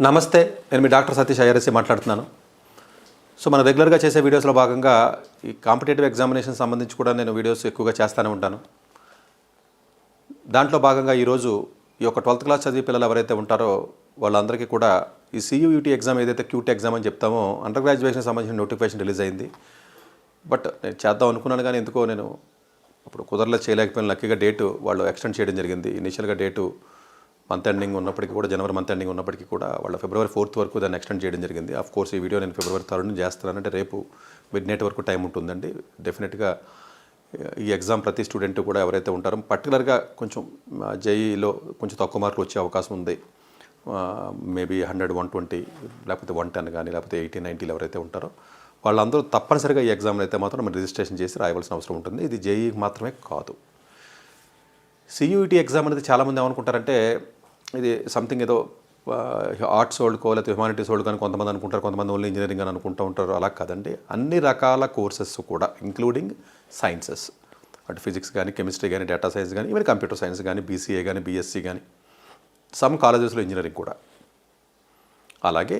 నమస్తే, నేను మీ డాక్టర్ సతీష్ ఐఆర్ఎస్సీ మాట్లాడుతున్నాను. సో మనం రెగ్యులర్గా చేసే వీడియోస్లో భాగంగా ఈ కాంపిటేటివ్ ఎగ్జామినేషన్ సంబంధించి కూడా నేను వీడియోస్ ఎక్కువగా చేస్తూనే ఉంటాను. దాంట్లో భాగంగా ఈరోజు ఈ యొక్క 12th క్లాస్ చదివే పిల్లలు ఎవరైతే ఉంటారో వాళ్ళందరికీ కూడా ఈ CUET ఎగ్జామ్ ఏదైతే క్యూట్ ఎగ్జామ్ అని చెప్తామో అండర్ గ్రాడ్యుయేషన్ సంబంధించిన నోటిఫికేషన్ రిలీజ్ అయింది. బట్ నేను చేద్దాం అనుకున్నాను, కానీ ఎందుకో నేను అప్పుడు కుదరలేదు, చేయలేకపోయిన. లక్కీగా డేటు వాళ్ళు ఎక్స్టెండ్ చేయడం జరిగింది. ఇనిషియల్గా డేటు మంత్ ఎండింగ్ ఉన్నప్పటికీ కూడా, జనవరి మంత్ ఎండింగ్ ఉన్నప్పటికీ కూడా వాళ్ళు February 4th వరకు దాన్ని ఎక్స్టెండ్ చేయడం జరిగింది. ఆఫ్ కోర్స్ ఈ వీడియో నేను February 3rd చేస్తున్నాను, అంటే రేపు మిడ్ నైట్ వరకు టైం ఉంటుందండి. డెఫినెట్గా ఈ ఎగ్జామ్ ప్రతి స్టూడెంట్ కూడా ఎవరైతే ఉంటారో, పర్టికులర్గా కొంచెం జేఈలో కొంచెం తక్కువ మార్కులు వచ్చే అవకాశం ఉంది. మేబీ 100, 120 లేకపోతే 110 కానీ లేకపోతే 80, 90 ఎవరైతే ఉంటారో వాళ్ళందరూ తప్పనిసరిగా ఈ ఎగ్జామ్లో అయితే మాత్రం మనం రిజిస్ట్రేషన్ చేసి రాయవలసిన అవసరం ఉంటుంది. ఇది జేఈకి మాత్రమే కాదు. CUET ఎగ్జామ్ అనేది చాలామంది ఏమనుకుంటారంటే ఇది సంథింగ్ ఏదో ఆర్ట్స్ వాళ్ళకో లేకపోతే హ్యుమానిటీస్ వాళ్ళు కానీ కొంతమంది అనుకుంటారు, కొంతమంది ఓన్లీ ఇంజనీరింగ్ అని అనుకుంటూ ఉంటారు. అలా కాదండి, అన్ని రకాల కోర్సెస్ కూడా ఇంక్లూడింగ్ సైన్సెస్, అటు ఫిజిక్స్ కానీ, కెమిస్ట్రీ కానీ, డేటా సైన్స్ కానీ, ఈవెన్ కంప్యూటర్ సైన్స్ కానీ, BCA కానీ, BSc కానీ, సమ్ కాలేజెస్లో ఇంజనీరింగ్ కూడా, అలాగే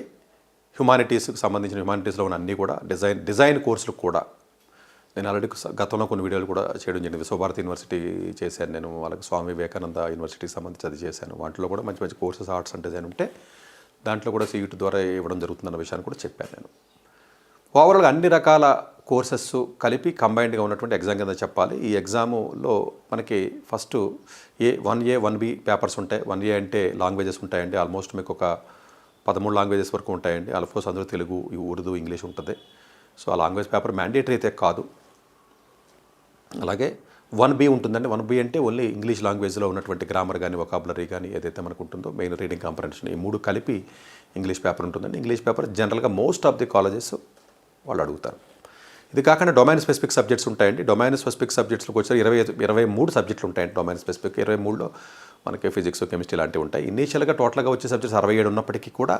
హ్యుమానిటీస్కి సంబంధించిన హ్యుమానిటీస్లో ఉన్న అన్నీ కూడా, డిజైన్ కోర్సులు కూడా నేను ఆల్రెడీ గతంలో కొన్ని వీడియోలు కూడా చేయడం జరిగింది. విశ్వభారతి యూనివర్సిటీ చేశాను నేను, వాళ్ళకి స్వామి వివేకానంద యూనివర్సిటీకి సంబంధించి అది చేశాను. వాటిలో కూడా మంచి మంచి కోర్సెస్ ఆర్ట్స్ అండ్ డిజైన్ ఉంటే దాంట్లో కూడా CUET ద్వారా ఇవ్వడం జరుగుతుందన్న విషయాన్ని కూడా చెప్పాను నేను. ఓవరాల్గా అన్ని రకాల కోర్సెస్ కలిపి కంబైన్డ్గా ఉన్నటువంటి ఎగ్జామ్ కింద చెప్పాలి. ఈ ఎగ్జాములో మనకి ఫస్ట్ 1A 1B పేపర్స్ ఉంటాయి. 1A అంటే లాంగ్వేజెస్ ఉంటాయండి. ఆల్మోస్ట్ మీకు ఒక 13 లాంగ్వేజెస్ వరకు ఉంటాయండి. ఆల్మోస్ట్ అందులో తెలుగు, ఉర్దూ, ఇంగ్లీష్ ఉంటుంది. సో ఆ లాంగ్వేజ్ పేపర్ మ్యాండేటరీ అయితే కాదు. అలాగే 1B ఉంటుందండి. 1B అంటే ఓన్లీ ఇంగ్లీష్ లాంగ్వేజ్లో ఉన్నటువంటి గ్రామర్ కానీ, వొకాబులరీ కానీ ఏదైతే మనకు ఉంటుందో, మెయిన్ రీడింగ్ కాంప్రహెన్షన్, ఈ మూడు కలిపి ఇంగ్లీష్ పేపర్ ఉంటుందండి. ఇంగ్లీష్ పేపర్ జనరల్గా మోస్ట్ ఆఫ్ ది కాలేజెస్ వాళ్ళు అడుగుతారు. ఇది కాకుండా డొమైన్ స్పెసిఫిక్ సబ్జెక్ట్స్ ఉంటాయండి. డొమైన్ స్పెసిఫిక్ సబ్జెక్ట్స్లోకి వచ్చి 23 సబ్జెక్టులు ఉంటాయండి. డొమైన్ స్పెసిఫిక్ 23లో మనకి ఫిజిక్స్, కెమిస్ట్రీ లాంటివి ఉంటాయి. ఇనీషియల్గా టోటల్గా వచ్చే సబ్జెక్ట్స్ 67 ఉన్నప్పటికీ కూడా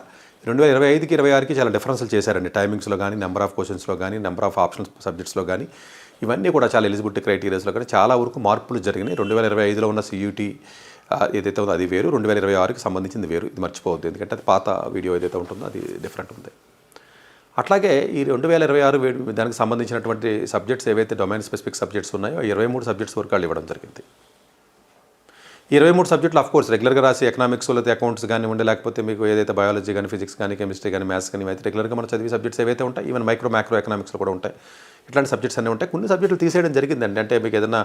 2025కి 26కి చాలా డిఫరెన్స్లు చేశారండి. టైమింగ్స్లో కానీ, నెంబర్ ఆఫ్ క్వశ్చన్స్లో కానీ, నెంబర్ ఆఫ్ ఆప్షనల్ సబ్జెక్ట్స్లో కానీ, ఇవన్నీ కూడా చాలా ఎలిజిబిలిటీ క్రైటీరియాస్లో కానీ చాలా వరకు మార్పులు జరిగినాయి. 2025లో ఉన్న CUET ఏదైతే ఉందో అది వేరు, 2026కి సంబంధించింది వేరు. ఇది మర్చిపోవద్దు, ఎందుకంటే అది పాత వీడియో ఏదైతే ఉంటుందో అది డిఫరెంట్ ఉంది. అట్లాగే ఈ 2026 దానికి సంబంధించినటువంటి సబ్జెక్ట్స్ ఏవైతే డొమైన్ స్పెసిఫిక్ సబ్జెక్ట్స్ ఉన్నాయో 23 సబ్జెక్ట్స్ వరకు వాళ్ళు ఇవ్వడం జరిగింది. 23 సబ్జెక్టులు ఆఫ్ కోర్స్ రెగ్యులర్గా రాసి ఎకనామిక్స్ లేకపోతే అకౌంట్స్ కానివ్వండి, లేకపోతే మీకు ఏదైతే బయాలజీ కానీ, ఫిజిక్స్ కానీ, కెమిస్ట్రీ కానీ, మ్యాథ్స్ కానీ, అయితే రెగ్యులర్గా మనం చదివే సబ్జెక్ట్స్ ఏవైతే ఉంటాయి, ఈవెన్ మైక్రో ఎకనామిక్స్లో కూడా ఉంటాయి. ఇట్లాంటి సబ్జెక్ట్స్ అన్నీ ఉంటాయి. కొన్ని సబ్జెక్టులు తీసేయడం జరిగిందండి. అంటే మీకు ఏదైనా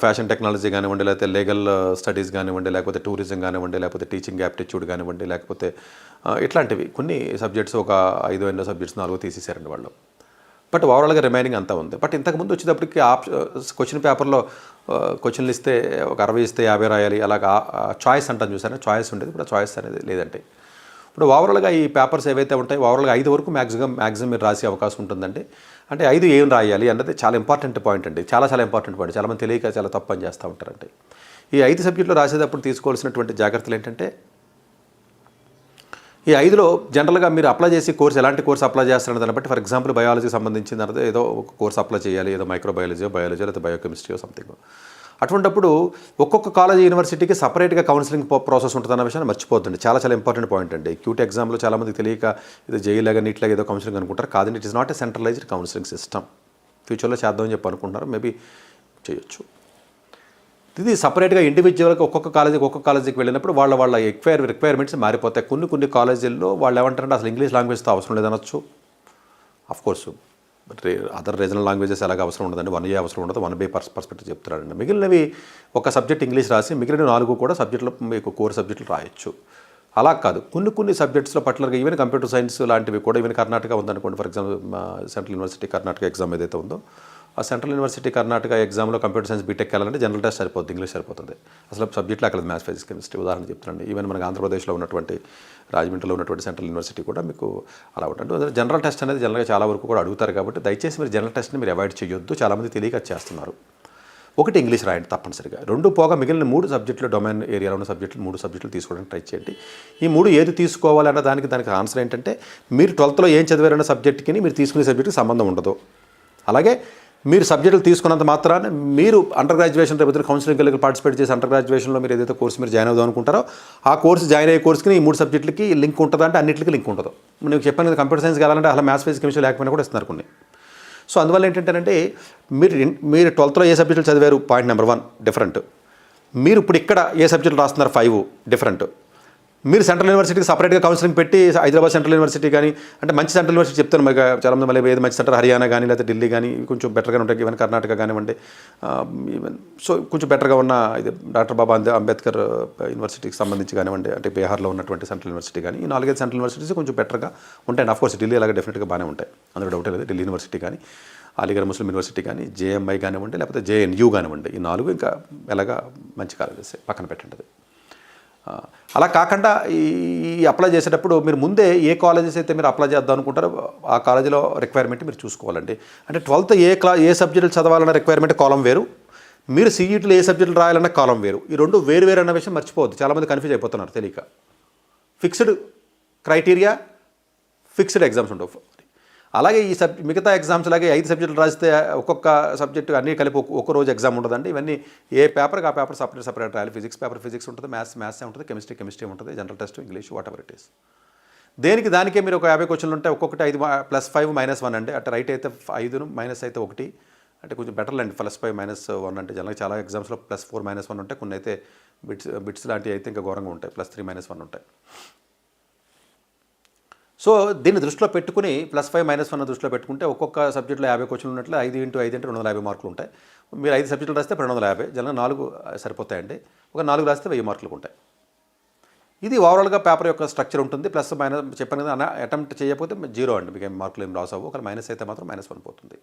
ఫ్యాషన్ టెక్నాలజీ కానివ్వండి, లేకపోతే లీగల్ స్టడీస్ కానివ్వండి, లేకపోతే టూరిజం కానివ్వండి, లేకపోతే టీచింగ్ యాప్టిట్యూడ్ కానివ్వండి, లేకపోతే ఇట్లాంటివి కొన్ని సబ్జెక్ట్స్ ఒక 5 సబ్జెక్ట్స్ 4 తీసేశారండి వాళ్ళు. బట్ ఓవరాల్గా రిమైనింగ్ అంతా ఉంది. బట్ ఇంతకుముందు వచ్చేటప్పటికి క్వశ్చన్ పేపర్లో క్వశ్చన్లు ఇస్తే ఒక 60 ఇస్తే 50 రాయాలి, అలాగా చాయిస్ అంటాను చూసాను, చాయిస్ ఉండేది. ఇప్పుడు చాయిస్ అనేది లేదంటే ఇప్పుడు ఓవరాల్గా ఈ పేపర్స్ ఏవైతే ఉంటాయో ఓవరాల్గా 5 వరకు మ్యాక్సిమం మీరు రాసే అవకాశం ఉంటుందండి. అంటే 5 ఏం రాయాలి అన్నది చాలా ఇంపార్టెంట్ పాయింట్ అండి. చాలా ఇంపార్టెంట్ పాయింట్. చాలామంది తెలియక చాలా తప్పు అని చేస్తూ ఉంటారండి. ఈ 5 సబ్జెక్టులు రాసేటప్పుడు తీసుకోవాల్సినటువంటి జాగ్రత్తలు ఏంటంటే, ఈ 5లో జనరల్గా మీరు అప్లై చేసి కోర్స్ ఎలాంటి కోర్స్ అప్లై చేస్తారని దాన్ని బట్టి, ఫర్ ఎగ్జాంపుల్ బయాలజీకి సంబంధించిన తర్వాత ఏదో ఒక కోర్స్ అప్లై చేయాలి, ఏదో బయాలజీ లేదా బయోకెమిస్ట్రీ సంథింగ్. అటువంటిప్పుడు ఒక్కొక్క కాలేజ్ యూనివర్సిటీకి సపరేట్గా కౌన్సిలింగ్ ప్రాసెస్ ఉంటుందన్న విషయాన్ని మర్చిపోద్దండి. చాలా ఇంపార్టెంట్ పాయింట్ అండి. క్యూట్ ఎగ్జామ్లో చాలామంది తెలియక ఇది జేఈలాగా నీట్లాగా ఏదో కౌన్సిలింగ్ అనుకుంటారు. కాదండి, it is not a centralised counselling system. ఫ్యూచర్లో చేద్దామని చెప్పి అనుకుంటున్నారు, మేబీ చేయొచ్చు. ఇది సపరేట్గా ఇండివిజువల్గా ఒక్కొక్క కాలేజీకి వెళ్ళినప్పుడు వాళ్ళ రిక్వైర్మెంట్స్ మారిపోతాయి. కొన్ని కాలేజీల్లో వాళ్ళు ఏమంటారంటే అసలు ఇంగ్లీష్ లాంగ్వేజ్తో అవసరం లేదనొచ్చు. ఆఫ్కోర్స్ అదర్ రీజనల్ లాంగ్వేజెస్ ఎలాగ అవసరం ఉండదండి. 1A అవసరం ఉండదు, 1B పర్స్పెక్టివ్ చెప్తున్నారండి. మిగిలినవి ఒక సబ్జెక్ట్ ఇంగ్లీష్ రాసి మిగిలిన 4 కూడా సబ్జెక్టులు మీకు కోర్ సబ్జెక్టులు రాయొచ్చు. అలా కాదు, కొన్ని సబ్జెక్ట్స్లో పర్టికులర్గా ఈవెన్ కంప్యూటర్ సైన్స్ లాంటివి కూడా, ఈవెన్ కర్ణాటక ఉందనుకోండి, for example central university Karnataka exam ఏదైతే ఉందో, ఆ సెంట్రల్ యూనివర్సిటీ కర్ణాటక ఎగ్జామ్లో కంప్యూటర్ సైన్స్ బీటెక్ వెళ్ళాలంటే జనరల్ టెస్ట్ సరిపోతుంది, ఇంగ్లీష్ సరిపోతుంది. అసలు సబ్జెక్టులు అక్కడ మ్యాథ్స్, ఫిజిక్స్, కెమిస్ట్రీ ఉదాహరణ చెప్తున్నాండి. ఈవెన్ మనకి ఆంధ్రప్రదేశ్లో ఉన్నటువంటి రాజమండ్రిలో ఉన్నటువంటి సెంట్రల్ యూనివర్సిటీ కూడా మీకు అలా ఉంటుంది. జనరల్ టెస్ట్ అనేది జనరల్గా చాలా వరకు కూడా అడుగుతారు. కాబట్టి దయచేసి మీరు జనరల్ టెస్ట్ని మీరు అవాయిడ్ చేయొద్దు. చాలామంది తెలియక చేస్తున్నారు. ఒకటి ఇంగ్లీష్ రాయండి తప్పనిసరిగా. 2 పోగా మిగిలిన 3 సబ్జెక్టులు, డొమైన్ ఏరియాలో ఉన్న సబ్జెక్టులు 3 సబ్జెక్టులు తీసుకోవడానికి ట్రై చేయండి. ఈ 3 ఏది తీసుకోవాలన్న దానికి ఆన్సర్ ఏంటంటే, మీరు 12th ఏం చదివారన్న సబ్జెక్ట్కి మీరు తీసుకునే సబ్జెక్ట్కి సంబంధం ఉండదు. అలాగే మీరు సబ్జెక్టులు తీసుకున్నంత మాత్రాన మీరు అండర్ గ్రాడ్యుయేషన్ రేపు కౌన్సిలింగ్ వెళ్ళి పార్టిసిపేట్ చేసి అండర్ గ్రాడ్యుయేషన్లో మీరు ఏదైతే కోర్సు మీరు జాయిన్ అవుదాం అనుకుంటారో ఆ కోర్సు జాయిన్ అయ్యే కోర్సుకి ఈ 3 సబ్జెక్టులకి లింక్ ఉంటుందా అంటే అన్నింటికి లింక్ ఉండదు. నేను చెప్పాను కదా, కంప్యూటర్ సైన్స్ కావాలంటే అలా మ్యాథ్స్ ఫిజిక్స్ కెమిస్ట్రీ లేకపోయినా కూడా ఇస్తున్నారు కొన్ని. సో అందువల్ల ఏంటంటే మీరు 12th ఏ సబ్జెక్టులు చదివారు, పాయింట్ నెంబర్ 1 డిఫరెంట్. మీరు ఇప్పుడు ఇక్కడ ఏ సబ్జెక్టులు రాస్తున్నారు 5 డిఫరెంట్. మీరు సెంట్రల్ యూనివర్సిటీకి సపరేట్గా కౌన్సిలింగ్ పెట్టి హైదరాబాద్ సెంట్రల్ యూనివర్సిటీ కానీ అంటే మంచి సెంట్రల్ యూనివర్సిటీ చెప్తాను మరి చాలామంది మళ్ళీ ఏది మంచి సెంటర్ హర్యానా కానీ లేకపోతే ఢిల్లీ కానీ కొంచెం బెటర్గా ఉంటాయి, ఈవెన్ కర్ణాటక కానివ్వండి. ఈవెన్ సో కొంచెం బెటర్గా ఉన్న ఇది డాక్టర్ బాబా అంబేద్కర్ యూనివర్సిటీకి సంబంధించి కానివ్వండి, అంటే బీహార్లో ఉన్నటువంటి సెంట్రల్ యూనివర్సిటీ కానీ ఈ 4-5 సెంట్రల్ యూనివర్సిటీస్ కొంచెం బెటర్గా ఉంటాయి. ఆఫ్కోర్స్ ఢిల్లీ అలాగే డెఫినెట్గా బాగానే ఉంటాయి, అందులో డౌటే లేదు. ఢిల్లీ యూనివర్సిటీ కానీ, అలీగఢ్ ముస్లిం యూనివర్సిటీ కానీ, జేఎంఐ కానివ్వండి, లేకపోతే జేఎన్యూ కానివ్వండి, ఈ 4 ఇంకా ఎలాగా మంచి కాలేజెస్ పక్కన పెట్టండి. అలా కాకుండా ఈ అప్లై చేసేటప్పుడు మీరు ముందే ఏ కాలేజెస్ అయితే మీరు అప్లై చేద్దాం అనుకుంటారో ఆ కాలేజీలో రిక్వైర్మెంట్ మీరు చూసుకోవాలండి. అంటే 12th ఏ సబ్జెక్టులు చదవాలన్న రిక్వైర్మెంట్ కాలం వేరు, మీరు సీఈటీలో ఏ సబ్జెక్టులు రాయాలన్న కాలం వేరు. ఈ 2 వేరు అన్న విషయం మర్చిపోవద్దు. చాలామంది కన్ఫ్యూజ్ అయిపోతున్నారు తెలియక. ఫిక్స్డ్ క్రైటీరియా, ఫిక్స్డ్ ఎగ్జామ్స్ ఉండవు. అలాగే ఈ మిగతా ఎగ్జామ్స్ లాగే 5 సబ్జెక్టులు రాస్తే ఒక్కొక్క సబ్జెక్టు అన్నీ కలిపి ఒక్క రోజు ఎగ్జామ్ ఉండదండి. ఇవన్నీ ఏ పేపర్కి ఆ పేపర్ సపరేట్ రాయాలి. ఫిజిక్స్ పేపర్ ఫిజిక్స్ ఉంటుంది, మ్యాథ్స్ ఉంటుంది, కెమిస్ట్రీ ఉంటుంది, general test English what ever it is. దానికే మీరు ఒక 50 క్వశ్చన్లు ఉంటే ఒక్కొక్కటి 5 +5 -1 అండి. అంటే రైట్ అయితే 5 మైనస్ అయితే 1 అంటే కొంచెం బెటర్ అండి. +5 -1 అంటే జనరల్గా చాలా ఎగ్జామ్స్లో +4 -1 ఉంటాయి, కొన్ని అయితే బిట్స్ లాంటివి అయితే ఇంకా ఘోరంగా ఉంటాయి, +3 -1 ఉంటాయి. సో దీన్ని దృష్టిలో పెట్టుకుని +5 -1 దృష్టిలో పెట్టుకుంటే ఒక్కొక్క సబ్జెక్టులో 50 క్వశ్చన్లు ఉన్నట్లు 5 × 5 అంటే 250 మార్కులు ఉంటాయి. మీరు 5 సబ్జెక్టులు రాస్తే 250, జనరల్గా 4 సరిపోతాయండి. ఒక 4 రాస్తే 1000 మార్కులు ఉంటాయి. ఇది ఓవరాల్గా పేపర్ యొక్క స్ట్రక్చర్ ఉంటుంది. ప్లస్ మైనస్ చెప్పాను కదా, అటెంప్ట్ చేయకపోతే 0 అండి, మీకు మార్కులు ఏం లాస్ అవ్వవు. ఒకవేళ మైనస్ అయితే మాత్రం -1 పోతుంది.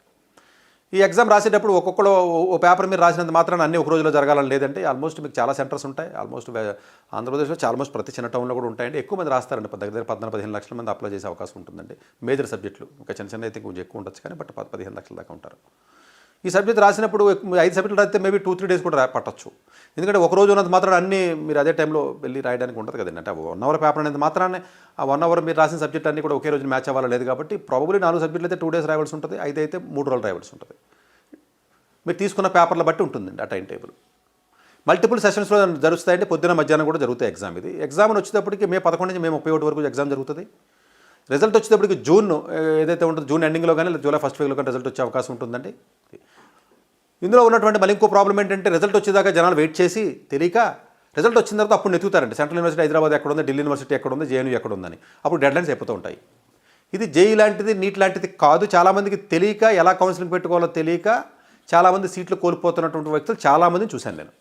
ఈ ఎగ్జామ్ రాసేటప్పుడు ఒక్కొక్కరు ఓ పేపర్ మీరు రాసినంత మాత్రం అన్ని ఒక రోజులో జరగాలని లేదంటే ఆల్మోస్ట్ మీకు చాలా సెంటర్స్ ఉంటాయి. ఆల్మోస్ట్ ఆంధ్రప్రదేశ్లో ఆల్మోస్ట్ ప్రతి చిన్న టౌన్లో కూడా ఉంటాయండి. ఎక్కువ మంది రాస్తారండి, దగ్గర 14-15 లక్షల మంది అప్లై చేసే అవకాశం ఉంటుందండి. మేజర్ సబ్జెక్టులు ఇంకా చిన్న అయితే కొంచెం ఎక్కువ ఉండొచ్చు, కానీ బట్ 15 లక్షల దాకా ఉంటారు. ఈ సబ్జెక్ట్ రాసినప్పుడు 5 సబ్జెక్టులు రాస్తే మేబీ 2-3 డేస్ కూడా పట్టచ్చు. ఎందుకంటే ఒక రోజు ఉన్నంత మాత్రం అన్నీ మీరు అదే టైంలో వెళ్ళి రాయడానికి ఉంటుంది కదండి. అంటే 1 అవర్ పేపర్ అనేది మాత్రాన్ని ఆ 1 అవర్ మీరు రాసిన సబ్జెక్ట్ అన్నీ కూడా ఒకే రోజు మ్యాచ్ అవ్వాలి లేదు. కాబట్టి ప్రాబబ్లీ 4 సబ్జెక్టులు అయితే 2 డేస్ రాయవలసి ఉంటుంది, 5 అయితే 3 రోజులు రాయవలసి ఉంటుంది. మీరు తీసుకున్న పేపర్ల బట్టి ఉంటుందండి ఆ టైం టేబుల్. మల్టిపుల్ సెషన్స్లో జరుగుతాయంటే పొద్దున మధ్యాహ్నం కూడా జరుగుతాయి ఎగ్జామ్. ఇది ఎగ్జామ్ వచ్చేటప్పటికి మే 11 నుంచి మే 31 వరకు ఎగ్జామ్ జరుగుతుంది. రిజల్ట్ వచ్చేటప్పటికి జూన్ ఏదైతే ఉంటుందో జూన్ ఎండింగ్లో కానీ లేదా జూలై ఫస్ట్ వీక్లో కానీ రిజల్ట్ వచ్చే అవకాశం ఉంటుందండి. ఇందులో ఉన్నటువంటి మళ్ళీ ఇంకో ప్రాబ్లం ఏంటంటే రిజల్ట్ వచ్చేదాకా జనాలు వెయిట్ చేసి తెలియక రిజల్ట్ వచ్చిన తర్వాత అప్పుడు నెతుకుతారండి. సెంట్రల్ యూనివర్సిటీ హైదరాబాద్ ఎక్కడ ఉంది, ఢిల్లీ యూనివర్సిటీ ఎక్కడ ఉంది, జేఎన్యూ ఎక్కడ ఉందని. అప్పుడు డెడ్లైన్స్ అయిపోతూ ఉంటాయి. ఇది జేఈ లాంటిది, నీట్ లాంటిది కాదు. చాలామందికి తెలియక ఎలా కౌన్సిలింగ్ పెట్టుకోవాలో తెలియక చాలామంది సీట్లు కోల్పోతున్నటువంటి వ్యక్తులు చాలామందిని చూశాను నేను.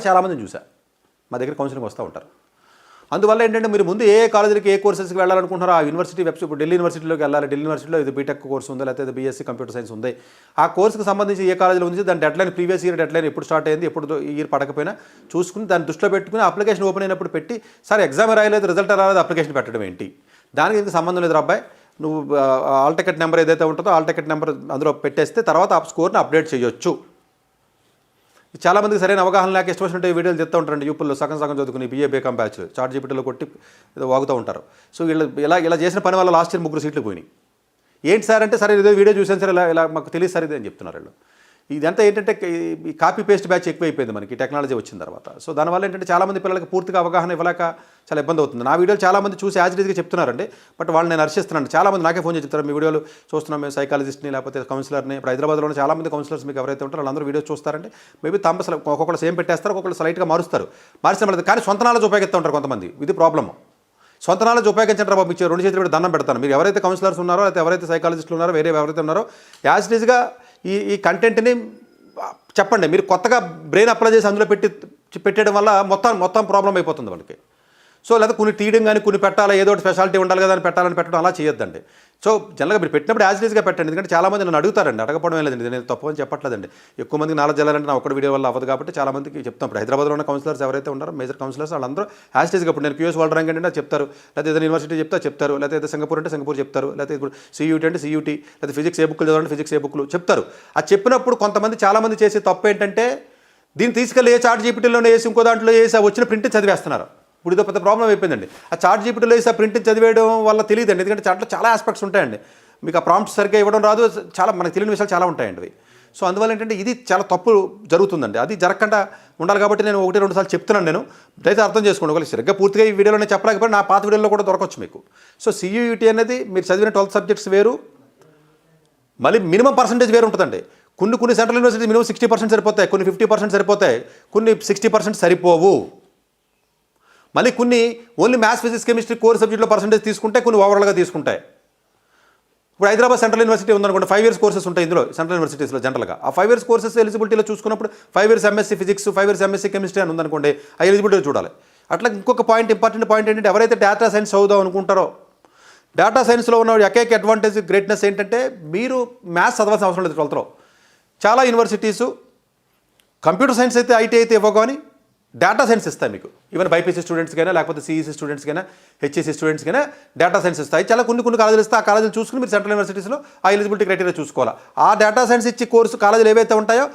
చాలామందిని చూశాను, మా దగ్గర కౌన్సిలింగ్ వస్తూ ఉంటారు. అందువల్ల ఏంటంటే మీరు ముందు ఏ కాలేజీకి ఏ కోర్సెస్కి వెళ్ళాలనుకుంటున్నారో ఆ యూనివర్సిటీ వెబ్సైట్, ఇప్పుడు ఢిల్లీ యూనివర్సిటీలోకి వెళ్ళాలి, ఢిల్లీ యూనివర్సిటీలో ఇది బీటెక్ కోర్సు ఉందా లేకపోతే బీఎస్సీ కంప్యూటర్ సైన్స్ ఉంది, ఆ కోర్సుకి సంబంధించి ఏ కాలేజీలో ఉంది, దాని డెడ్లైన్ ప్రీవియస్ ఇయర్ డెడ్లైన్ ఎప్పుడు స్టార్ట్ అయింది, ఎప్పుడు ఇయర్ పడకపోయినా చూసుకుని దాన్ని దృష్టిలో పెట్టుకుని అప్లికేషన్ ఓపెన్ అయినప్పుడు పెట్టి సార్ ఎగ్జామ్ రాయలేదు, రిజల్ట్ రాలేదు, అప్లికేషన్ పెట్టడం ఏంటి, దానికి ఇంత సంబంధం లేదు అబ్బాయి, నువ్వు ఆల్ టికెట్ నెంబర్ ఏదైతే ఉంటుందో ఆల్ టికెట్ నెంబర్ అందులో పెట్టేస్తే తర్వాత ఆ స్కోర్ని అప్డేట్ చేయొచ్చు. చాలామందికి సరైన అవగాహన లేక ఇష్టం వచ్చినట్టు వీడియోలు చెప్తూ ఉంటారండి. యూపీలో సగం చదువుకుని BA BCom బ్యాచ్ చాట్ జీపీటీలో కొట్టి వాగుతూ ఉంటారు. సో ఇలా చేసిన పని వల్ల లాస్ట్ ఇయర్ 3 సీట్లు పోయినాయి. ఏంటి సార్ అంటే సరే ఏదో వీడియో చూసాను సార్, ఇలా మాకు తెలియదు సార్ ఇది అని చెప్తున్నారు వీళ్ళు. ఇదంతా ఏంటంటే ఈ కాపీ పేస్ట్ బ్యాచ్ ఎక్కువైపోయింది మనకి టెక్నాలజీ వచ్చిన తర్వాత. సో దానివల్ల ఏంటంటే చాలామంది పిల్లలకి పూర్తిగా అవగాహన ఇవ్వలేక చాలా ఇబ్బంది అవుతుంది. నా వీడియోలు చాలామంది చూసి యాజ్ ఇట్ ఈజ్గా చెప్తున్నారండి, బట్ వాళ్ళు నేను హర్షిస్తున్నాను. చాలామంది నాకే ఫోన్ చేసి చెప్తారు, మీ వీడియోలు చూస్తున్నాం, మేము సైకాలజిస్ట్ని లేకపోతే కౌన్సిలర్ని. ఇప్పుడు హైదరాబాద్లో చాలామంది కౌన్సిలర్స్ మీకు ఎవరైతే ఉంటారో వాళ్ళందరూ వీడియోస్ చూస్తారంటే మేబీ తంబస్ ఒక్కొక్కరు సేమ్ పెట్టేస్తారు, ఒక్కొక్కరు స్లైట్గా మార్చిన కానీ సొంత నాలెడ్జ్ ఉపయోగిస్తూ ఉంటారు కొంతమంది. ఇది ప్రాబ్లము. సొంత నాలెడ్జ్ ఉపయోగించండి బాబు, మీకు 2 చేతులు పెట్టి దండం పెడతాను. మీరు ఎవరైతే కౌన్సిలర్స్ ఉన్నారో లేకపోతే ఎవరైతే సైకాలజిస్టులు ఉన్నారో వేరే ఎవరైతే ఉన్నారో యాజ్ ఇట్ ఈజ్గా ఈ కంటెంట్ని చెప్పండి. మీరు కొత్తగా బ్రెయిన్ అప్లై చేసి అందులో పెట్టడం వల్ల మొత్తం ప్రాబ్లం అయిపోతుంది వాళ్ళకి. సో లేదా కొన్ని తీయడం కానీ కొన్ని పెట్టాలా, ఏదో ఒకటి స్పెషాలిటీ ఉండాలి కదా అని పెట్టడం అలా చేయొద్దండి. సో జనరల్గా మీరు పెట్టినప్పుడు యాజ్ ఈజ్గా పెట్టండి. ఎందుకంటే చాలామంది నన్ను అడుగుతారండి, అడగకపోవడం లేదండి, నేను తప్పు అని చెప్పట్లేదండి. ఎక్కువ మందికి నాలెడ్జ్ వెళ్ళాలంటే నా ఒక్కటి వీడియో వల్ల అవ్వదు కాబట్టి చాలామందికి చెప్తాం. ఇప్పుడు హైదరాబాద్లో ఉన్న కౌన్సిలర్స్ ఎవరైతే ఉన్నారో మేజర్ కౌన్సిలర్స్ వాళ్ళందరూ యాజ్ ఈజ్గా ఇప్పుడు నేను QS వరల్డ్ ర్యాంక్ అంటే చెప్తారు, లేకపోతే ఏదైనా యూనివర్సిటీ చెప్తారు, లేకపోతే సింగపూర్ అంటే సింగపూర్ చెప్తారు, లేకపోతే ఇప్పుడు CUT అంటే CUT, లేకపోతే ఫిజిక్స్ ఏ బుక్లు చదవాలంటే ఫిజిక్స్ ఏ బుక్లు చెప్తారు. అది చెప్పినప్పుడు చాలామంది చేసే తప్పు ఏంటంటే దీన్ని తీసుకెళ్ళి ఏ చాట్ జీపీటీలోనే వేసి ఇంకో దాంట్లో వేసి వచ్చిన ప్రింట్ చదివేస్తున్నారు. ఇప్పుడు ఇదో పెద్ద ప్రాబ్లం అయిపోయిందండి. ఆ చాట్ జీపీటీలో వేసి ఆ ప్రింట్ చదివేయడం వల్ల తెలియదండి. ఎందుకంటే చాట్లో చాలా ఆస్పెక్ట్స్ ఉంటాయండి. మీకు ఆ ప్రాంప్ట్స్ సరిగ్గా ఇవ్వడం రాదు, చాలా మనకు తెలియని విషయాలు చాలా ఉంటాయండి. సో అందువల్ల ఏంటంటే ఇది చాలా తప్పు జరుగుతుందండి. అది జరగకుండా ఉండాలి కాబట్టి నేను 1-2 సార్లు చెప్తున్నాను. నేను దయచేసి అర్థం చేసుకోండి. ఒకవేళ సరిగ్గా పూర్తిగా ఈ వీడియోలోనే చెప్పలేకపోతే నా పాత వీడియోలో కూడా దొరకవచ్చు మీకు. సో CUET అనేది మీరు చదివిన 12th సబ్జెక్ట్స్ వేరు, మళ్ళీ మినిమం పర్సెంటేజ్ వేరు ఉంటుందండి. కొన్ని సెంట్రల్ యూనివర్సిటీ మినిమం 60% సరిపోతాయి, కొన్ని 50% సరిపోతాయి, కొన్ని 60% సరిపోవు. మళ్ళీ కొన్ని only maths, physics, chemistry core సబ్జెక్ట్లో పర్సెంటేజ్ తీసుకుంటే, కొన్ని ఓవరాల్గా తీసుకుంటాయి. ఇప్పుడు హైదరాబాద్ సెంట్రల్ యూనివర్సిటీ ఉందనుకోండి, 5 years కోర్సెస్ ఉంటాయి ఇందులో సెంట్రల్ యూనివర్సిటీస్లో జనరల్గా. ఆ 5 years కోర్సెస్ ఎలిజిబిలిటీలో చూసుకున్నప్పుడు 5 years MSc physics, 5 years MSc chemistry అని ఉందనుకోండి, ఆ ఎలిజిబిలిటీ చూడాలి. అట్లా ఇంకొక ఇంపార్టెంట్ పాయింట్ ఏంటంటే, ఎవరైతే డేటా సైన్స్ చదువుదాం అనుకుంటారో, డేటా సైన్స్లో ఉన్న ఏకైక అడ్వాంటేజ్, గ్రేట్నెస్ ఏంటంటే మీరు మ్యాథ్స్ చదవాల్సిన అవసరం లేదు 12th. చాలా యూనివర్సిటీసు కంప్యూటర్ సైన్స్ అయితే, IT అయితే ఇవ్వవు, కానీ డేటా సైన్స్ ఇస్తాయి మీకు. ఈవెన్ బైపీసీ స్టూడెంట్స్కైనా, లేకపోతే CEC స్టూడెంట్స్కైనా, HEC స్టూడెంట్స్కైనా డేటా సైన్స్ ఇస్తాయి. చాలా కొన్ని కాలేజీలు ఇస్తే ఆ కాలేజీలు చూసుకుని మీరు సెంట్రల్ యూనివర్సిటీస్లో ఆ ఎలిజిబిలిటీ క్రైటీరియా చూసుకోవాలి. ఆ డేటా సైన్స్ ఇచ్చి కోర్సు కాలేజీలు ఏవైతే ఉంటాయో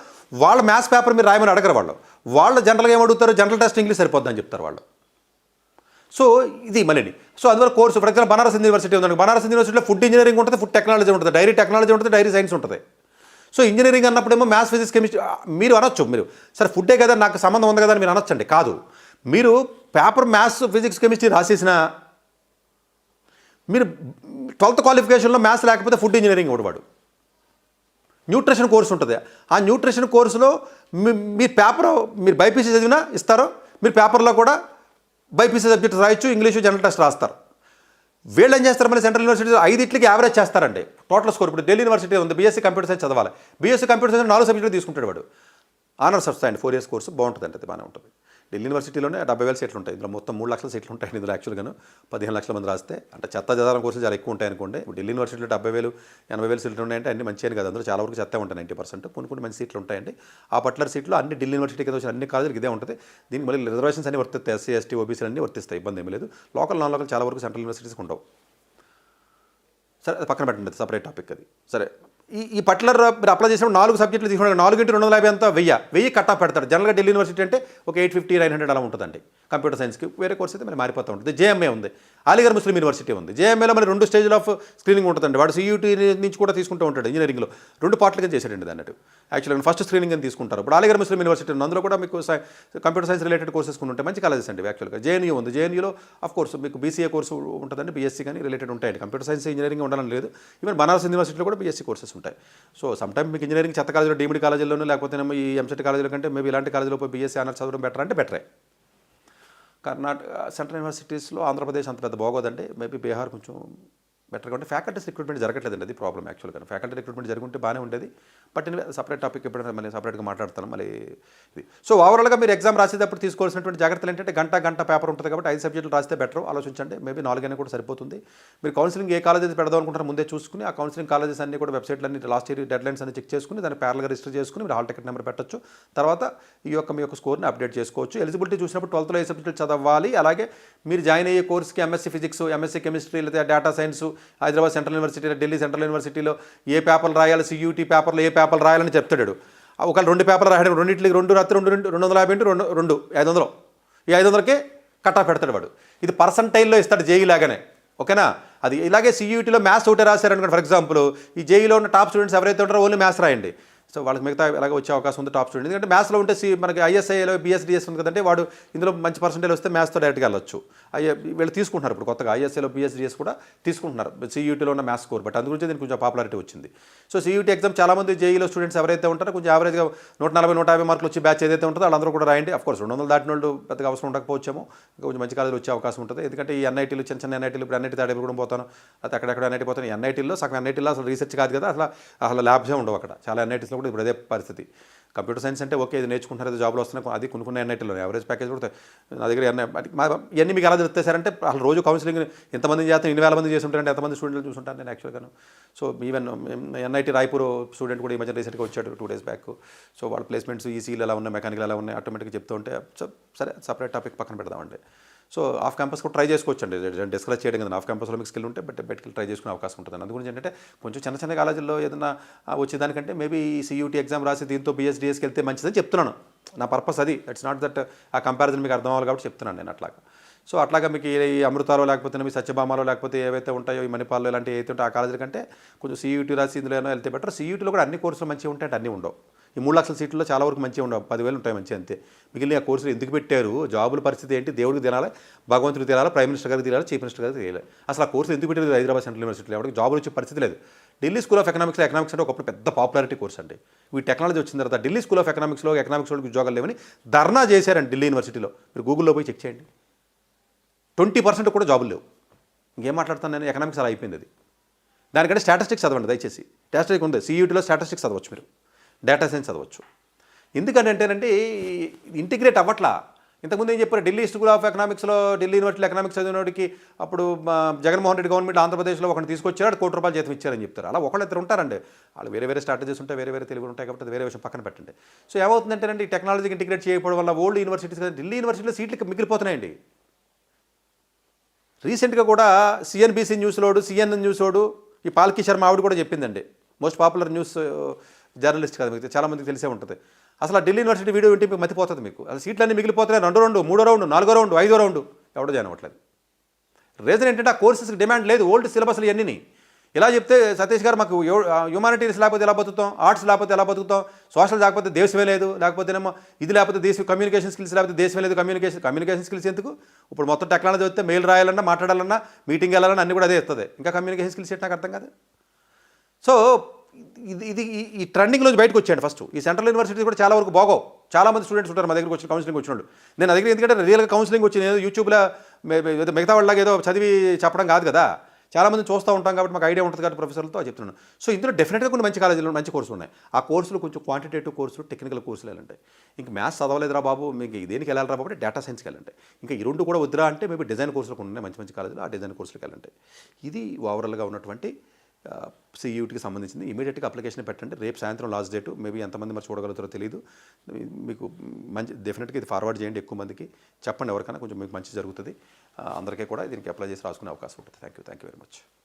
వాళ్ళ మ్యాథ్స్ పేపర్ మీరు రాయమని అడగరు వాళ్ళు జనరల్గా ఏమడుగుతారు, జనరల్ టెస్ట్ ఇంగ్లీష్ సరిపోద్దని చెప్తారు వాళ్ళు. సో ఇది మళ్ళీ. సో అందువల్ల course for example Banaras university ఉందండి. బనారస్ యూనివర్సిటీలో ఫుడ్ ఇంజనీరింగ్ ఉంటుంది, ఫుడ్ టెక్నాలజీ ఉంటుంది, డైరీ టెక్నాలజీ ఉంటుంది, డైరీ సైన్స్ ఉంటుంది. సో ఇంజనీరింగ్ అన్నప్పుడేమో మ్యాథ్స్, ఫిజిక్స్, కెమిస్ట్రీ మీరు అనొచ్చు. మీరు సరే ఫుడ్డే కదా నాకు సంబంధం ఉంది కదా అని మీరు అనొచ్చండి. కాదు, మీరు పేపర్ మ్యాథ్స్, ఫిజిక్స్, కెమిస్ట్రీ రాసేసిన మీరు 12th క్వాలిఫికేషన్లో మ్యాథ్స్ లేకపోతే ఫుడ్ ఇంజనీరింగ్ వాడు న్యూట్రిషన్ కోర్సు ఉంటుంది. ఆ న్యూట్రిషన్ కోర్సులో మీ పేపర్ మీరు బైపీసీ చదివినా ఇస్తారో, మీరు పేపర్లో కూడా బైపీసీ సబ్జెక్ట్ రాయొచ్చు, ఇంగ్లీషు జనరల్ టెస్ట్ రాస్తారు. వీళ్ళు ఏం చేస్తారు, మళ్ళీ సెంట్రల్ యూనివర్సిటీ 5 యావరేజ్ చేస్తారండి టోటల్ స్కోర్. ఇప్పుడు ఢిల్లీ యూనివర్సిటీ ఉంది, BSc కంప్యూటర్ సైన్స్ చదవాలి. BSc కంప్యూటర్ సైన్స్ 4 సబ్జెక్టులు తీసుకుంటాడు వాడు. ఆనర్స్ వస్తాయండి, 4 years కోర్సు బాగుంటుందండి, అది బాగానే ఉంటుంది. ఢిల్లీ యూనివర్సిటీలోనే 70,000 సీట్లు ఉంటాయి. ఇందులో మొత్తం 3 లక్షల సీట్లు ఉంటాయి. ఇందులో యాక్చువల్గాను 15 లక్షల మంది రాస్తే, అంటే చెత్త చదవడం కోర్సులు చాలా ఎక్కువ ఉంటాయి అనుకోండి. ఇప్పుడు ఢిల్లీ యూనివర్సిటీలో 70,000, 80,000 సీట్లు ఉన్నాయంటే అన్ని మంచి అని కాదు, అందులో చాలా వరకు చెత్త ఉంటాయి. 90% కొన్ని మంచి సీట్లు ఉంటాయండి. ఆ పర్టికులర్ సీట్లు అన్ని ఢిల్లీ యూనివర్సిటీ కింద వచ్చిన అన్ని కాలేజీలకు ఇదే ఉంటుంది. దీనికి మళ్ళీ రిజర్వేషన్స్ అన్ని వర్తిస్తాయి, SC, ST, OBC అన్నీ వర్తిస్తాయి, ఇబ్బంది ఏమీ లేదు. లోకల్ నాన్ లోకల్ చాలా వరకు సెంట్రల్ యూనివర్సిటీస్కి ఉండవు. సరే అది పక్కన పెట్టండి, సపరేట్ టాపిక్ అది. సరే ఈ పర్టికులర్ మీరు అప్లై చేసినప్పుడు 4 సబ్జెక్టులు తీసుకున్నాడు, 4 × 250 అంతా 1000 కట్ ఆఫ్ పెడతాడు. జనరల్గా ఢిల్లీ యూనివర్సిటీ అంటే ఒక 850, 900 అలా ఉంటుందండి కంప్యూటర్ సైన్స్కి. వేరే కోర్స్ అయితే మరి మారిపోతూ ఉంటుంది. JMA ఉంది, అలీగర్ ముస్లిం యూనివర్సిటీ ఉంది. JMAలో మరి 2 స్టేజ్లు ఆఫ్ స్క్రీనింగ్ ఉంటుందండి. వాడు CUT నుంచి కూడా తీసుకుంటూ ఉంటాడు. ఇంజనీరింగ్లో 2 పార్ట్లుగా చేసాడండి అన్నట్టు. యాక్చువల్గా ఫస్ట్ స్క్రీనింగ్ అని తీసుకుంటారు. ఇప్పుడు అలీగర్ ముస్లిం యూనివర్సిటీ ఉంది, అందులో కూడా మీకు కంప్యూటర్ సైన్స్ రిలేటెడ్ కోర్సెస్ కొన్ని ఉంటాయి, మంచి కాలేజెస్ అండి. యాక్చువల్గా JNU ఉంది, JNUలో ఆఫ్ కోర్స్ మీకు BCA కోర్సు ఉంటుందండి, BSc కానీ రిలేటెడ్ ఉంటాయండి. కంప్యూటర్ సైన్స్ ఇంజనీరింగ్ ఉండాలని లేదు. ఈవెన్ బనారస్ యూనివర్సిటీలో కూడా BSc కోర్సెస్ ఉంటాయి. సో సమ్టైమ్ మీకు ఇంజనీరింగ్ చెత్త కాలేజీలో, డీమ్డ్ కాలేజీలోనూ, లేకపోతే ఈ MCET కాలేజీల కంటే మేబీ ఇలాంటి కాలేజీలో పోయి BSc ఆనర్స్ చదవడం బెటర్ అంటే బెటరే. కర్ణాటక సెంట్రల్ యూనివర్సిటీస్లో ఆంధ్రప్రదేశ్ అంత పెద్ద బాగోదండి. మేబీ బీహార్ కొంచెం బెటర్గా ఉంటే ఫ్యాకల్టీస్ రిక్రూట్మెంట్ జరగట్లేదండి, అది ప్రాబ్లం. యాక్చువల్గా ఫ్యాకల్టీ రిక్రూట్మెంట్ జరుగుంటే బాగానే ఉండేది. బట్ సపరేట్ టాపిక్ ఎప్పుడైనా మళ్ళీ సపరేట్గా మాట్లాడతాను మళ్ళీ ఇది. సో ఓవరాల్గా మీరు ఎగ్జామ్ రాసేటప్పుడు తీసుకోవాల్సినటువంటి జాగ్రత్తలు ఏంటంటే, గంట పేపర్ ఉంటుంది కాబట్టి 5 సబ్జెక్టులు రాస్తే బెటర్. ఆలోచించండి, మేబీ 4 అయినా కూడా సరిపోతుంది. మీరు కౌన్సిలింగ్ ఏ కాలేజెస్ పెడదాం అనుకుంటారో ముందే చూసుకుని, ఆ కౌన్సిలింగ్ కాలేజెస్ అన్ని కూడా వెబ్సైట్లన్నీ లాస్ట్ ఇయర్ డెడ్లైన్స్ అన్ని చెక్ చేసుకుని దాన్ని ప్యారల్గా రిజిస్టర్ చేసుకుని మీరు హాల్ టికెట్ నెంబర్ పెట్టచ్చు. తర్వాత మీ యొక్క స్కోర్ని అప్డేట్ చేసుకోవచ్చు. ఎలిజిబిలిటీ చూసినప్పుడు 12th ఏ సబ్జెక్టులు చదవాలి, అలాగే మీరు జాయిన్ అయ్యే కోర్స్కి MSc ఫిజిక్స్, MSc కెమిస్ట్రీ, లేదా data science, Hyderabad central university, Delhi central యూనివర్సిటీలో ఏ పేపర్లు రాయాలి, CUT పేపర్లో ఏ పేపర్లు రాయాలని చెప్తాడు. ఒక 2 పేపర్లు రాయడం, రెండింటికి 2 రాత్రి 250 × 2 500. ఈ 500కే కట్ ఆఫ్ పెడతాడు వాడు. ఇది పర్సంటైల్లో ఇస్తాడు JEE లాగానే, ఓకేనా. అది ఇలాగే CUTలో మ్యాథ్స్ ఒకటే రాశారనుకోండి. ఫర్ ఎగ్జాంపుల్ ఈ JEEలో ఉన్న టాప్ స్టూడెంట్స్ ఎవరైతే ఉంటారో ఓన్లీ మ్యాథ్స్ రాయండి. సో వాళ్ళకి మిగతా ఎలాగ వచ్చే అవకాశం ఉంది టాప్ స్టూడెంట్. ఎందుకంటే మ్యాథ్స్లో ఉంటే మనకి ISIలో BSDS ఉంది కదంటే, వాడు ఇందులో మంచి పర్సెంటేజ్ వస్తే మ్యాథ్స్తో డైరెక్ట్గా వెళ్ళొచ్చు. వీళ్ళు తీసుకుంటున్నారు ఇప్పుడు కొత్తగా ISIలో BSDS కూడా తీసుకుంటున్నారు CUTలో ఉన్న మ్యాథ్స్ స్కోర్. బట్ అందుగురించి దీనికి కొంచెం పాపులారిటీ వచ్చింది. సో CUT ఎగ్జామ్ చాలామంది JEEలో స్టూడెంట్స్ ఎవరైతే ఉంటారో కొంచెం యావరేజ్గా 140, 150 మార్కులు వచ్చి బ్యాచ్ ఏదైతే ఉంటుందో వాళ్ళందరూ కూడా రాయండి. అఫ్కోర్స్ 200 దాటిన వాళ్ళు పెద్దగా అవసరం ఉండకపోవచ్చేమో, కొంచెం మంచి కాలేజీలు వచ్చే అవకాశం ఉంటుంది. ఎందుకంటే ఈ NITలు చిన్న NITలు, ఇప్పుడు NIT తాడేపు కూడా పోతాను, అది అక్కడెక్కడ NIT పోతాను. NITలో సగం NITలో అసలు రీసెర్చ్ కాదు కదా, అసలు ల్యాబ్సే ఉండవు అక్కడ. చాలా NITస్లో కూడా ఇప్పుడు అదే పరిస్థితి. కంప్యూటర్ సైన్స్ అంటే ఓకే, ఇది నేర్చుకుంటారు, అది జాబ్లో వస్తున్నాయి, అది కొన్ని NITలో యావరేజ్ ప్యాకేజ్ కూడా నా దగ్గర ఇవన్నీ మీకు ఎలా తెలుస్తారంటే, అసలు రోజు కౌన్సిలింగ్ ఎంతమంది చేస్తాం, 2,000 మంది చేస్తుంటారంటే ఎంతమంది స్టూడెంట్లు చూస్తుంటాను నేను యాక్చువల్గాను. So even NIT Raipur student కూడా ఈ మధ్య రీసెంట్గా వచ్చాడు 2 days బ్యాక్. సో వాళ్ళ ప్లేస్మెంట్స్ ECలు ఎలా ఉన్నాయి, మెకానికల్ ఎలా ఉన్నాయి ఆటోమేటిక్గా చెప్తూ ఉంటే సరే సపరేట్ టాపిక్ పక్కన పెడదామండి. సో ఆఫ్ క్యాంపస్ కూడా ట్రై చేసుకోవచ్చండి, డిస్కస్ చేయడం కదా. ఆఫ్ క్యాంపస్లో మీకు స్కిల్ ఉంటే బయటకి ట్రై చేసుకునే అవకాశం ఉంటుంది. అందుగురించి ఏంటంటే కొంచెం చిన్న కాలేజీల్లో ఏదైనా వచ్చేదానికంటే మేబీ CUT ఎగ్జామ్ రాసి దీంతో BSDSకి వెళ్తే మంచిదని చెప్తున్నాను. నా పర్పస్ అది. దట్స్ నాట్ దట్ ఆ కంపారిజన్ మీకు అర్థం అవ్వాలి కాబట్టి చెప్తున్నాను నేను అట్లాగా. సో అట్లాగా మీకు ఈ అమృతాలో లేకపోతే మీ సత్యభామలో లేకపోతే ఏవైతే ఉంటాయో ఈ మణిపాల్లో ఇలాంటివి ఏవైతే ఉంటాయో ఆ కాలేజీల కంటే కొంచెం సీయూటీ రాసి ఇందులో ఏమైనా వెళ్తే బెటర్. సీయూటీలో కూడా అన్ని కోర్సులు మంచిగా ఉంటాయంటే అన్నీ ఉండవు. ఈ 3 లక్షల సీట్లలో చాలా వరకు మంచిగా ఉండవు, 10,000 ఉంటాయి మంచి అంతే. మిగిలిన ఆ కోర్సులు ఎందుకు పెట్టారు, జాబుల పరిస్థితి ఏంటి, దేవుడికి తినాలి, భగవంతుడికి తినాలి, ప్రైమ్ మినిస్టర్ గారికి తినాలి, చీఫ్ మినిస్టర్ గారికి తెలియాలి. అసలు ఆ కోర్సులు ఎందుకు పెట్టారు హైదరాబాద్ సెంట్రల్ యూనివర్సిటీలో? ఎవరికి జాబులు వచ్చే పరిస్థితి లేదు. ఢిల్లీ స్కూల్ ఆఫ్ ఎకనామిక్స్లో ఎకనామిక్స్ అంటే ఒకప్పుడు పెద్ద పాపులారిటీ కోర్స్ అండి. ఈ టెక్నాలజీ వచ్చిన తర్వాత ఢిల్లీ స్కూల్ ఆఫ్ ఎకనామిక్స్ వాళ్ళకి ఉద్యోగాలు లేవని ధర్నా చేశారండి ఢిల్లీ యూనివర్సిటీలో. మీరు గూగుల్లో పోయి చెక్ చేయండి, 20% కూడా జాబులు లేవు. ఇంకేం మాట్లాడుతాను నేను, ఎకనామిక్స్ అలా అయిపోయింది అది. దానికంటే స్టాటిస్టిక్స్ చదవండి దయచేసి. స్టాటిస్టిక్స్ ఉంది, సీయూటీలో స్టాటిస్టిక్స్ చదవచ్చు, మీరు డేటా సైన్స్ చదవచ్చు. ఎందుకంటేనంటే ఇంటిగ్రేట్ అవ్వట్లా. ఇంతకుముందు ఏం చెప్పారు, ఢిల్లీ స్కూల్ ఆఫ్ ఎకనామిక్స్లో ఢిల్లీ యూనివర్సిటీలో ఎకనామిక్స్ చదివినోడికి అప్పుడు జగన్మోహన్ రెడ్డి గవర్నమెంట్ ఆంధ్రప్రదేశ్లో ఒకరిని తీసుకొచ్చారు, ₹1,00,00,000 జీతం ఇచ్చారని చెప్తారు. అలా ఒకళ్ళిద్దరు ఉంటారండి, వాళ్ళు వేరే స్ట్రాటజీస్ ఉంటాయి, వేరే తెలుగులు ఉంటాయి, కాబట్టి అది వేరే విషయం పక్కన పెట్టండి. సో ఏమవుతుందంటేనండి, ఈ టెక్నాలజీకి ఇంటిగ్రేట్ చేయకపోవడం వల్ల ఓల్డ్ యూనివర్సిటీస్ ఢిల్లీ యూనివర్సిటీలో సీట్లు మిగిలిపోతున్నాయండి. రీసెంట్గా కూడా సిఎన్బిసి న్యూస్లోడు, సిఎన్ఎన్ న్యూస్లోడు ఈ పాల్కి శర్మ ఆవిడ కూడా చెప్పిందండి, మోస్ట్ పాపులర్ న్యూస్ జర్నలిస్ట్ కదా, మీకు చాలామందికి తెలిసే ఉంటుంది. అసలు ఆ ఢిల్లీ యూనివర్సిటీ వీడియో వింటే మీకు మతిపోతుంది. మీకు అసలు సీట్లన్నీ మిగిలిపోతున్నాయి, 2 రౌండ్, 3 రౌండ్, 4 రౌండ్, 5 రౌండ్, ఎవడో జాయిన్ అవ్వట్లేదు. రీజన్ ఏంటంటే ఆ కోర్సెస్కి డిమాండ్ లేదు, ఓల్డ్ సిలబస్లు ఇవన్నీ. ఇలా చెప్తే సతీష్ గారు మాకు హ్యూమానిటీస్ లేకపోతే ఎలా బతుకుతాం, ఆర్ట్స్ లేకపోతే ఎలా బతుకుతాం, సోషల్ లేకపోతే దేశమే లేదు, లేకపోతేనేమో ఇది లేకపోతే కమ్యూనికేషన్ స్కిల్స్ లేకపోతే దేశమే లేదు. కమ్యూనికేషన్ స్కిల్స్ ఎందుకు? ఇప్పుడు మొత్తం టెక్నాలజీ వస్తే మెయిల్ రాయాలన్నా, మాట్లాడాలన్నా, మీటింగ్ వెళ్ళాలన్నా అన్నీ కూడా అదే ఇస్తుంది. ఇంకా కమ్యూనికేషన్ స్కిల్స్ ఏంటి నాకు అర్థం కాదు. సో ఇది ఈ ట్రెండింగ్లోంచి బయటకు వచ్చాయండి. ఫస్ట్ ఈ సెంట్రల్ యూనివర్సిటీస్ కూడా చాలా వరకు బాగోవు. చాలామంది స్టూడెంట్స్ ఉంటారు మా దగ్గరికి వచ్చి కౌన్సిలింగ్ వచ్చినప్పుడు. నేను నా దగ్గర ఎందుకంటే రియల్గా కౌన్సిలింగ్ వచ్చింది, ఏదో యూట్యూబ్లో మిగతా వాళ్ళకి ఏదో చదివి చెప్పడం కాదు కదా, చాలామంది చూస్తూ ఉంటాం కాబట్టి మాకు ఐడియా ఉంటుంది కాబట్టి ప్రొఫెసర్లతో చెప్తున్నాను. సో ఇందులో డెఫినెట్గా కొన్ని మంచి కాలేజీలు మంచి కోర్సులు ఉన్నాయి. ఆ కోర్సులు కొంచెం క్వాంటిటేటివ్ కోర్సులు, టెక్నికల్ కోర్సులు వెళ్ళండి. ఇంకా మ్యాథ్స్ చదవలేదురా బాబు, మీకు దేనికి వెళ్ళాలరా బాబు, డేటా సైన్స్కి వెళ్ళండి. ఇంకా ఈ 2 కూడా వద్దురా అంటే మేబీ డిజైన్ కోర్సులు ఉన్నాయి మంచి కాలేజీలు, ఆ డిజైన్ కోర్సులకు వెళ్ళండి. ఇది ఓవరాల్గా ఉన్నటువంటి సియూటీకి సంబంధించింది. ఇమీడియట్గా అప్లికేషన్ పెట్టండి. రేపు సాయంత్రం లాస్ట్ డేటు. మేబీ ఎంతమంది మరి చూడగలుగుతారో తెలియదు. మీకు మంచి డెఫినెట్గా ఇది ఫార్వర్డ్ చేయండి, ఎక్కువ మందికి చెప్పండి, ఎవరికైనా కొంచెం మీకు మంచి జరుగుతుంది. అందరికీ కూడా దీనికి అప్లై చేసి రాసుకునే అవకాశం ఉంటుంది. Thank you very much.